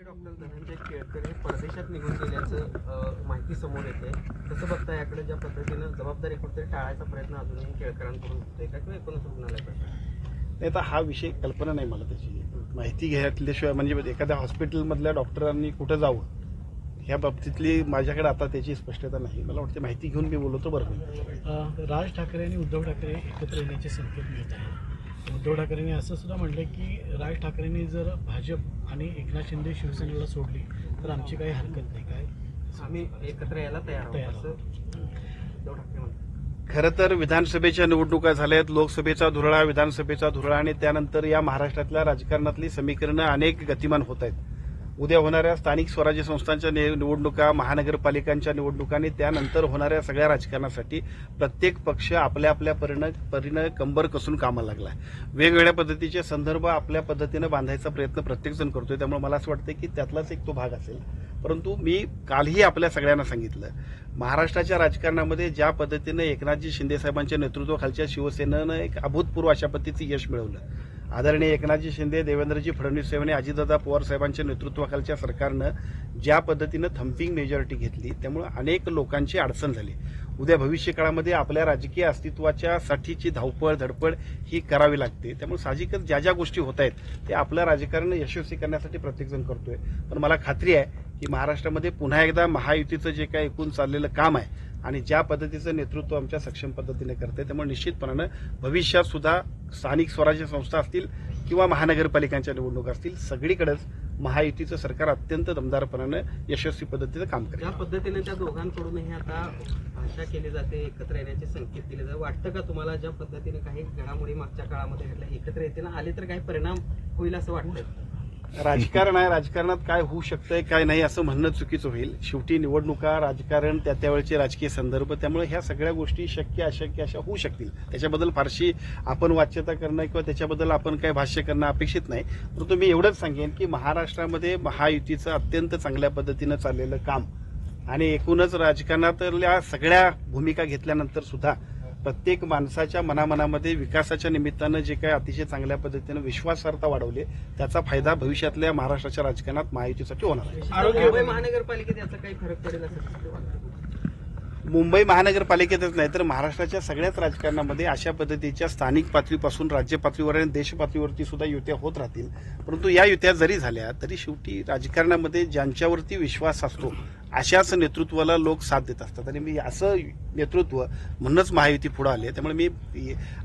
Doctor Dhananjay Kelkar हे परदेशात निघून गेल्याचं माहिती समोर येते. कसं बघता याकडे? ज्या पद्धतीनं जबाबदारी कुठेतरी टाळायचा प्रयत्न अजूनही केळकरांकडून होतोय का, किंवा एकूणच रुग्णालयाकडे? नाही, तर हा विषय कल्पना नाही मला त्याची. माहिती घेतल्याशिवाय म्हणजे एखाद्या हॉस्पिटलमधल्या डॉक्टरांनी कुठं जावं ह्या बाबतीतली माझ्याकडे आता त्याची स्पष्टता नाही. मला वाटतं माहिती घेऊन मी बोलतो बरं होईल. राज ठाकरे आणि उद्धव ठाकरे एकत्र येण्याचे संकेत मिळत आहेत. उद्धव ठाकरेंनी असं सुद्धा म्हटलं की राज ठाकरेंनी जर भाजप आणि एकनाथ शिंदे शिवसेनेला सोडली तर आमची काही हरकत नाही, काय आम्ही एकत्र यायला तयार आहोत असं उद्धव ठाकरे म्हणतात. खरं तर विधानसभेच्या निवडणुका झाल्यात, लोकसभेचा धुरळा, विधानसभेचा धुरळा आणि त्यानंतर या महाराष्ट्रातल्या राजकारणातली समीकरणं अनेक गतिमान होत आहेत. उद्या होणाऱ्या स्थानिक स्वराज्य संस्थांच्या निवडणुका, महानगरपालिकांच्या निवडणुका आणि त्यानंतर होणाऱ्या सगळ्या राजकारणासाठी प्रत्येक पक्ष आपल्या आपल्या परीनं कंबर कसून कामाला लागला आहे. वेगवेगळ्या पद्धतीचे संदर्भ आपल्या पद्धतीनं बांधायचा प्रयत्न प्रत्येकजण करतोय. त्यामुळे मला असं वाटतं की त्यातलाच एक तो भाग असेल. परंतु मी कालही आपल्या सगळ्यांना सांगितलं, महाराष्ट्राच्या राजकारणामध्ये ज्या पद्धतीनं एकनाथजी शिंदे साहेबांच्या नेतृत्वाखालच्या शिवसेनेनं एक अभूतपूर्व अशा पद्धतीचं यश मिळवलं. आदरणीय एकनाथजी शिंदे, देवेंद्रजी फडणवीस साहेब आणि अजितदादा पवार साहेबांच्या नेतृत्वाखालच्या सरकारनं ज्या पद्धतीनं थम्पिंग मेजॉरिटी घेतली, त्यामुळे अनेक लोकांची अडचण झाली. उद्या भविष्य काळामध्ये आपल्या राजकीय अस्तित्वाच्या साठीची धावपळ धडपड ही करावी लागते. त्यामुळे साहजिकच ज्या ज्या गोष्टी होत आहेत ते आपलं राजकारण यशस्वी करण्यासाठी प्रत्येकजण करतोय. पण मला खात्री आहे की महाराष्ट्रामध्ये पुन्हा एकदा महायुतीचं जे काही एकूण चाललेलं काम आहे आणि ज्या पद्धतीचं नेतृत्व आमच्या सक्षम पद्धतीने करते, त्यामुळे निश्चितपणानं भविष्यात सुद्धा स्थानिक स्वराज्य संस्था असतील किंवा महानगरपालिकांच्या निवडणुका असतील, सगळीकडेच महायुतीचं सरकार अत्यंत दमदारपणानं यशस्वी पद्धतीचं काम करेल. ज्या पद्धतीने त्या दोघांकडूनही आता भाषा केली जाते, एकत्र येण्याचे संकेत दिले जाते, वाटतं का तुम्हाला ज्या पद्धतीने काही घडामोडी मागच्या काळामध्ये घडल्या एकत्र येते ना आले तर काही परिणाम होईल असं वाटतं? राजकारण आहे, राजकारणात काय होऊ शकतंय काय नाही असं म्हणणं चुकीचं होईल. शेवटी निवडणुका, राजकारण, त्यावेळेचे राजकीय संदर्भ, त्यामुळे ह्या सगळ्या गोष्टी शक्य अशक्य अशा होऊ शकतील. त्याच्याबद्दल फारशी आपण वाच्यता करणं किंवा त्याच्याबद्दल आपण काही भाष्य करणं अपेक्षित नाही. परंतु मी एवढंच सांगेन की महाराष्ट्रामध्ये महायुतीचं अत्यंत चांगल्या पद्धतीनं चाललेलं काम आणि एकूणच राजकारणातल्या सगळ्या भूमिका घेतल्यानंतर सुद्धा प्रत्येक माणसाच्या मनामध्ये विकासाच्या निमित्तानं जे काही अतिशय चांगल्या पद्धतीनं विश्वासार्हता वाढवली, त्याचा फायदा भविष्यातल्या महाराष्ट्राच्या राजकारणात महायुतीसाठी होणार आहे. मुंबई महानगरपालिकेत याचा काही फरक पडेल असं वाटतं? मुंबई महानगरपालिकेतच नाही तर महाराष्ट्राच्या सगळ्याच राजकारणामध्ये अशा पद्धतीच्या स्थानिक पातळीपासून राज्य पातळीवर आणि देश पातळीवरती सुद्धा युत्या होत राहतील. परंतु या युत्या जरी झाल्या तरी शेवटी राजकारणामध्ये ज्यांच्यावरती विश्वास असतो अशाच नेतृत्वाला लोक साथ देत असतात आणि मी असं नेतृत्व म्हणूनच महायुती पुढे आले. त्यामुळे मी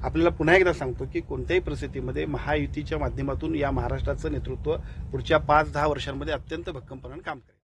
आपल्याला पुन्हा एकदा सांगतो की कोणत्याही परिस्थितीमध्ये महायुतीच्या माध्यमातून या महाराष्ट्राचं नेतृत्व पुढच्या 5-10 वर्षांमध्ये अत्यंत भक्कमपणाने काम करेल.